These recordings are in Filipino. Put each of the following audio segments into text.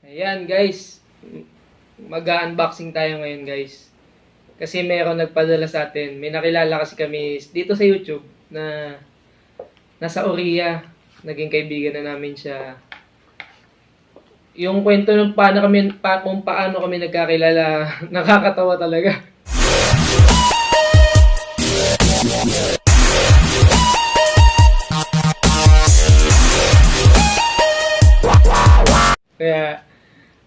Ayan guys, mag-unboxing tayo ngayon guys. Kasi meron nagpadala sa atin. May nakilala kasi kami dito sa YouTube na nasa Korea. Naging kaibigan na namin siya. Yung kwento ng kung paano kami nagkakilala, nakakatawa talaga. Kaya,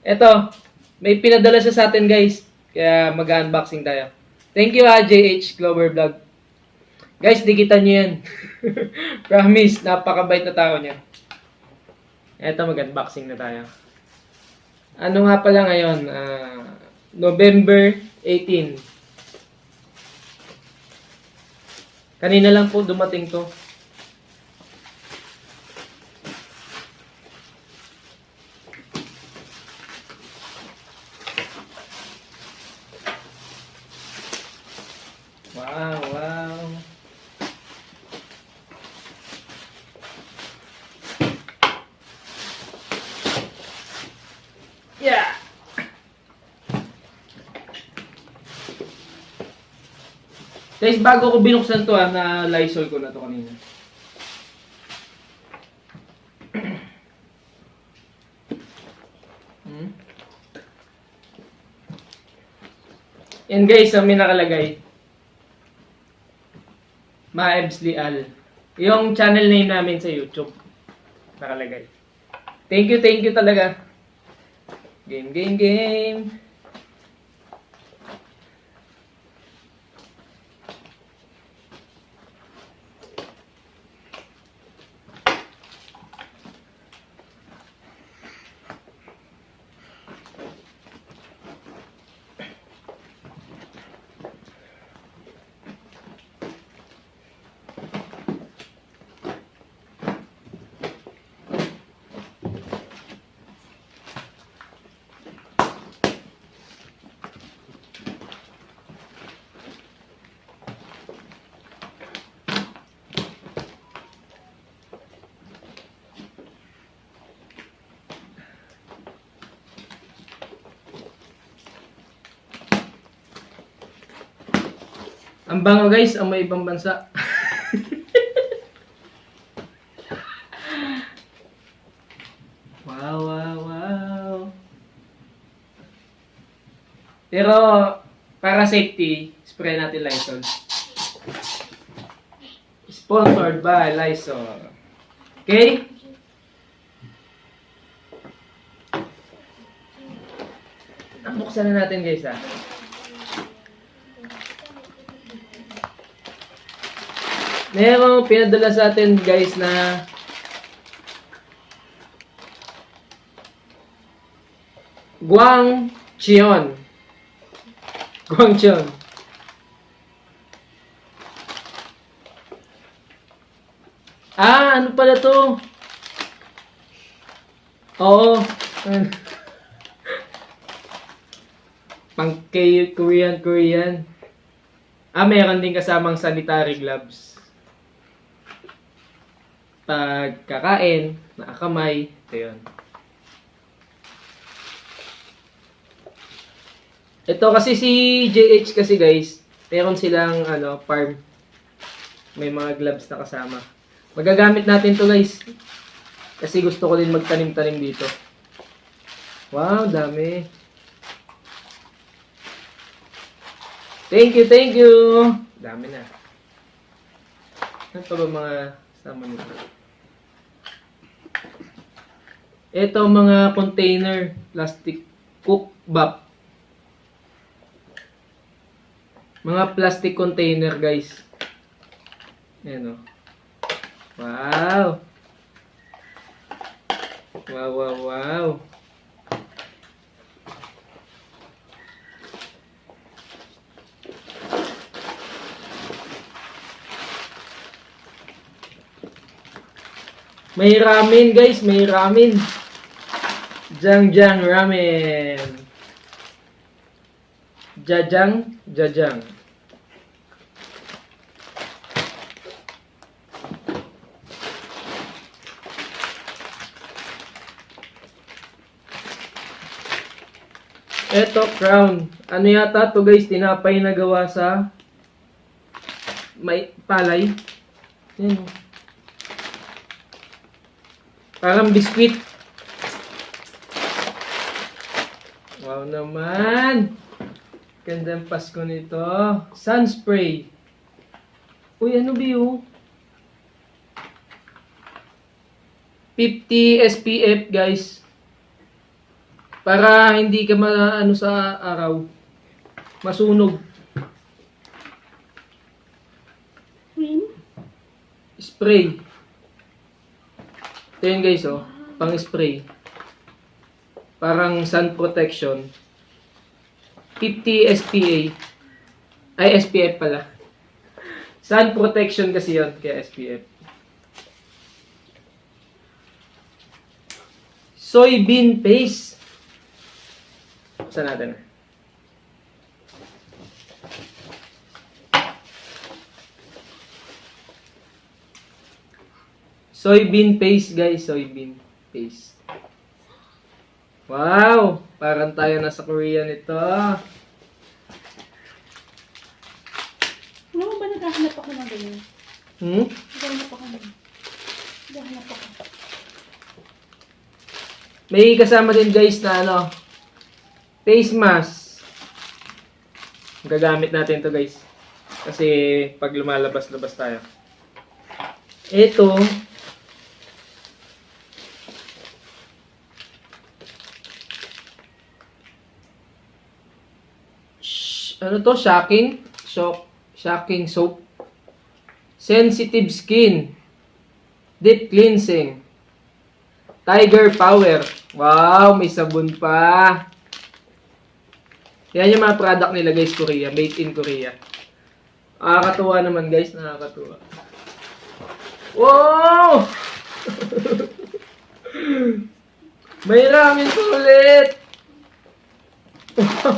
eto, may pinadala siya sa atin guys. Kaya mag-unboxing tayo. Thank you JHClover Vlog. Guys, dikitan nyo yan. Promise, napakabait na tao niya. Eto, mag-unboxing na tayo. Ano nga pala ngayon? November 18. Kanina lang po dumating to. Wow, wow. Yeah. Guys, bago ko binuksan to na Lysol ko na to kanina. Yan guys, may nakalagay. MaEvesly Al. Yung channel name namin sa YouTube. Nakalagay. Thank you talaga. Game. Ang bango guys, ang may ibang bansa. Wow. Pero, para safety, spray natin Lysol. Sponsored by Lysol. Okay? Buksan na natin guys Merong pinadala sa atin guys na Gwangcheon. Ano pala to? Oo. Pang Korean. Meron din kasamang sanitary gloves. Pagkakain, nakakamay, ito yun. Ito kasi si JH kasi guys, meron silang farm. May mga gloves na kasama. Magagamit natin to guys. Kasi gusto ko din magtanim-tanim dito. Wow, dami. Thank you. Dami na. Ano pa ba mga sama nito? Ito mga container, plastic cookbap. Mga plastic container guys. Ayan o. Wow. May ramen guys, may ramen. Jang ramen. Jajang. Eto, crown. Ano yata to guys? Tinapay na gawa sa may palay. Yan. Parang biskwit. Wow naman. Gandang Pasko nito. Sunspray. Uy, ano ba yun? 50 SPF guys. Para hindi ka maano sa araw. Masunog. Spray. Ito yun guys, oh. Pang spray. Parang sun protection. 50 SPA. Ay, SPF pala. Sun protection kasi yun, kaya SPF. Soybean paste. Saan natin? Soybean paste guys, soybean paste. Wow! Parang tayo nasa Korea nito. Ano ba naghahanap ako ng ganyan? Naghahanap ako ng Naghahanap ako. May kasama din guys na ano, face mask. Gagamit natin to guys. Kasi pag lumalabas-labas tayo. Ito. Ano to? Shocking soap. Sensitive skin. Deep cleansing. Tiger Power. Wow, may sabon pa. Yan yung mga product nila guys, Korea. Made in Korea. Nakakatuwa naman guys, nakakatuwa. Wow! May ramen pa ulit. Wow!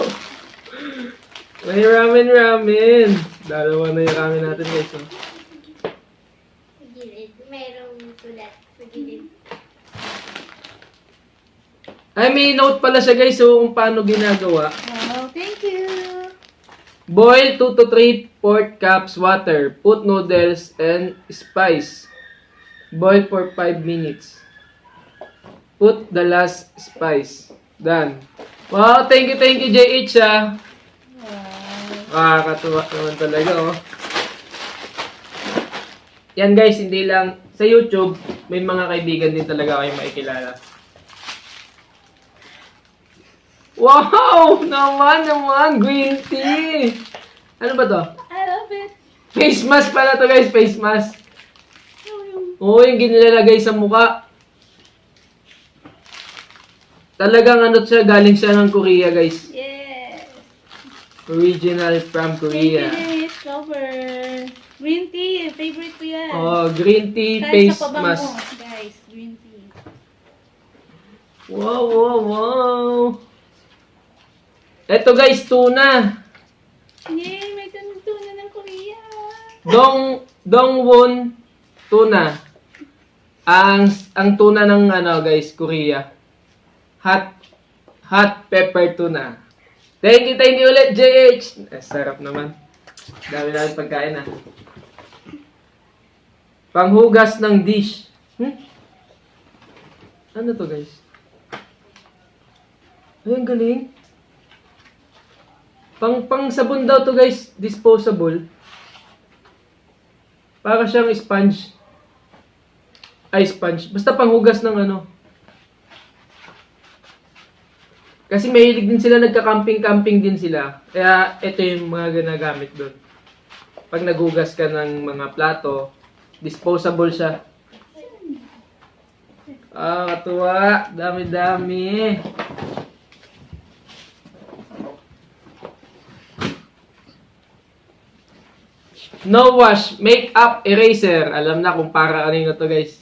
May ramen. Dalawa na yung ramen natin guys. Oh. Sa gilid. Mayroong sulat sa gilid. Ay, may note pala siya guys, so kung paano ginagawa. Wow, thank you. Boil 2 to 3 4 cups water. Put noodles and spice. Boil for 5 minutes. Put the last spice. Done. Wow, thank you JH ah. Wow. Katuwa naman talaga oh. Yan guys, hindi lang sa YouTube, may mga kaibigan din talaga kayo makikilala. Wow! Naman! Green tea! Ano ba to? I love it. Face mask pala to guys, face mask. Oh, Oo, yung ginilalagay sa mukha. Talagang ano siya, galing siya ng Korea guys. yes. Original from Korea. Thank you, JHClover. Green tea, favorite ko yan. Oh, green tea Kahit face sa pabango, mask. guys, green tea. Wow. Eto guys, tuna. Yay, may tuna ng Korea. Dongwon tuna. Ang tuna ng ano guys, Korea. Hot pepper tuna. Thank you ulit, JH. Sarap naman. Dami namin pagkain ah. Panghugas ng dish. Ano to guys? Ay, ang galing. Pang sabon daw to guys, disposable. Para siyang sponge. Ay, sponge. Basta panghugas ng ano. Kasi mahilig din sila, nagka-camping din sila. Kaya ito yung mga ginagamit doon. Pag naghugas ka ng mga plato, disposable siya. Katuwa. Dami-dami. No wash, makeup eraser. Alam na kung para ano to guys.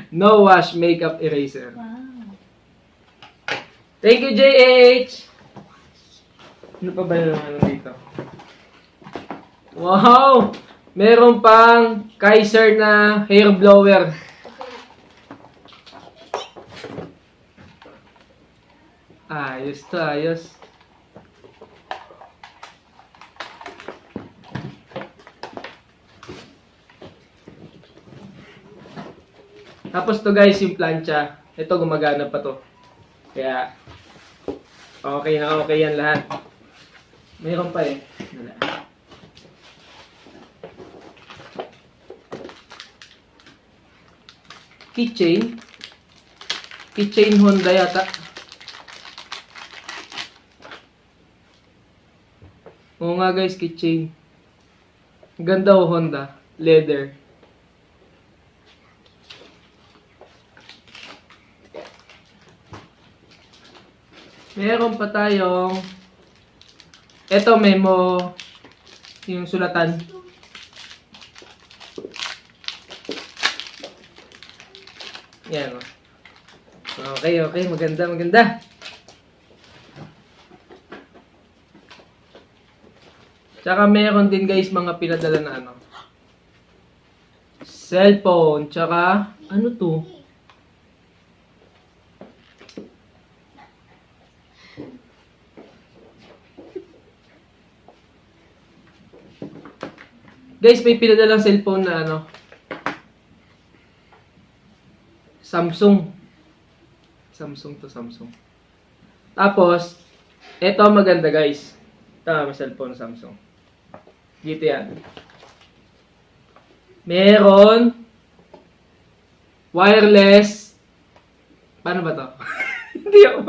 No wash, makeup eraser. Wow. Thank you, JH! Ano pa ba naman dito? Wow! Meron pang Kaiser na hair blower. Ayos to, ayos. Tapos to guys, yung plancha. Ito, gumagana pa to. Kaya, okay na okay yan lahat. Mayroon pa eh. Wala. Keychain. Keychain Honda yata. Oo nga guys, keychain. Ganda o Honda. Leather. Meron pa tayong eto memo yung sulatan. Yan o. Okay, okay. Maganda, maganda. Tsaka meron din guys mga pinadala na ano. Cellphone. Tsaka ano to? Guys, may pinadalang cellphone na ano. Samsung. Samsung to Samsung. Tapos, eto maganda guys. Ito may cellphone Samsung. Dito yan. Meron wireless. Paano ba to? Hindi ako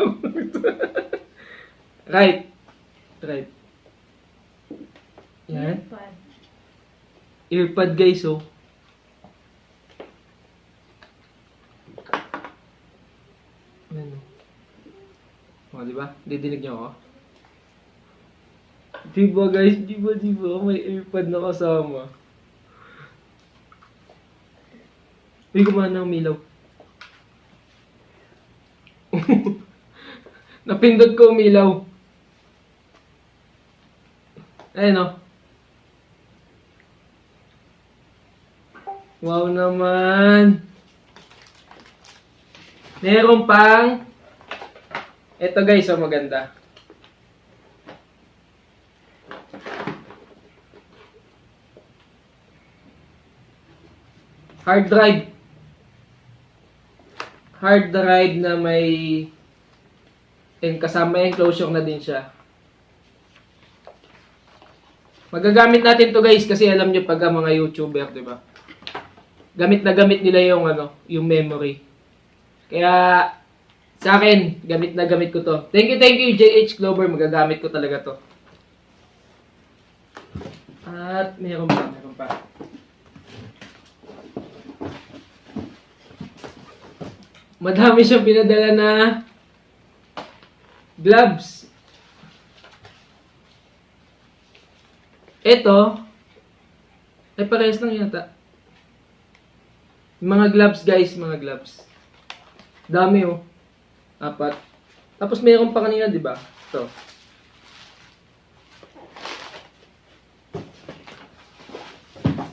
right. Right. Yan. Earpod guys, oh. Ayan, oh. O, diba? Didinig niyo ako? Diba guys? Diba? May earpod na kasama. Uy, kumana ng milaw. Napindot ko umilaw. Ayan, oh. Wow naman. Meron pang ito guys, oh, maganda. Hard drive. Hard drive na may kasama enclosure na din siya. Magagamit natin to guys kasi alam nyo pag mga YouTuber, 'di ba? Gamit na gamit nila yung ano, yung memory. Kaya sa akin, gamit na gamit ko to. Thank you JHClover, magagamit ko talaga to. At meron pa. Madami siyang pinadala na gloves. Ito, ay parehas lang yata. Mga gloves guys, mga gloves. Dami oh. 4. Tapos mayroon pa kanina, 'di ba? Ito.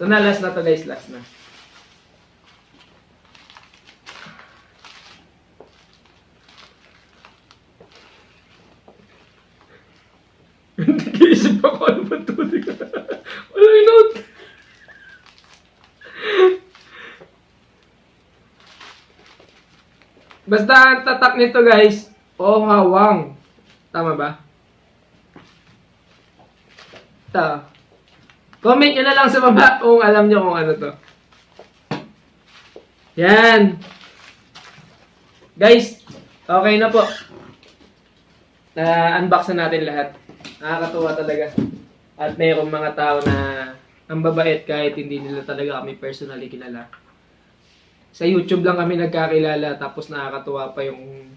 Ito na, last na to guys, last na. Nag-iisip ako ano ba ito? Wala yung note. Basta ang tatak nito guys, oh hawang. Tama ba? Ito. Comment nyo na lang sa baba kung alam nyo kung ano to. Yan. Guys, okay na po. Unbox na natin lahat. Nakakatuwa talaga. At mayroong mga tao na ang babait kahit hindi nila talaga kami personally kilala. Sa YouTube lang kami nagkakilala tapos nakakatuwa pa yung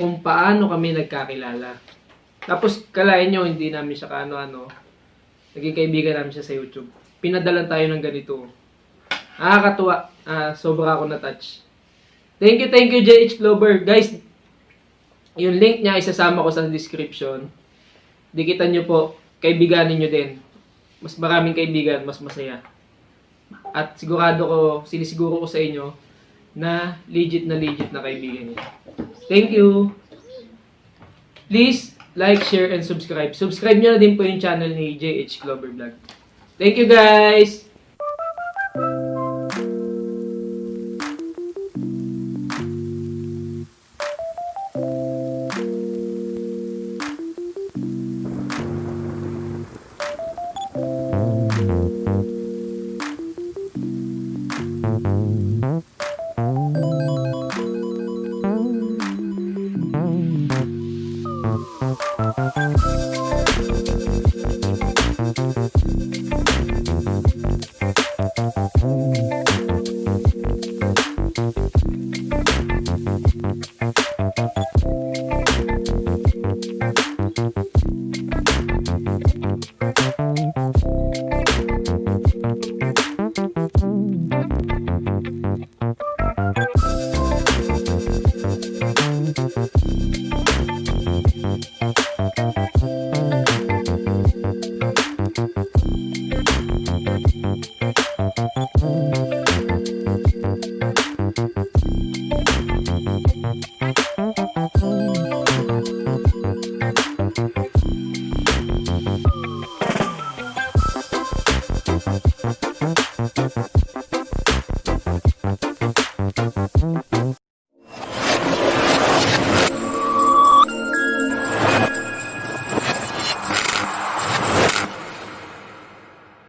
kung paano kami nagkakilala. Tapos kalain nyo hindi namin siya kaano-ano. Naging kaibigan namin siya sa YouTube. Pinadalan tayo ng ganito. Nakakatuwa. Sobra ako na-touch. Thank you JHClover. Guys, yung link niya isasama ko sa description. Dikitan nyo po. Kaibiganin nyo din. Mas maraming kaibigan, mas masaya. At sinisiguro ko sa inyo na legit na kaibigan niya. Thank you. Please like, share, and subscribe. Subscribe nyo na din po yung channel ni JHClover Vlog. Thank you guys!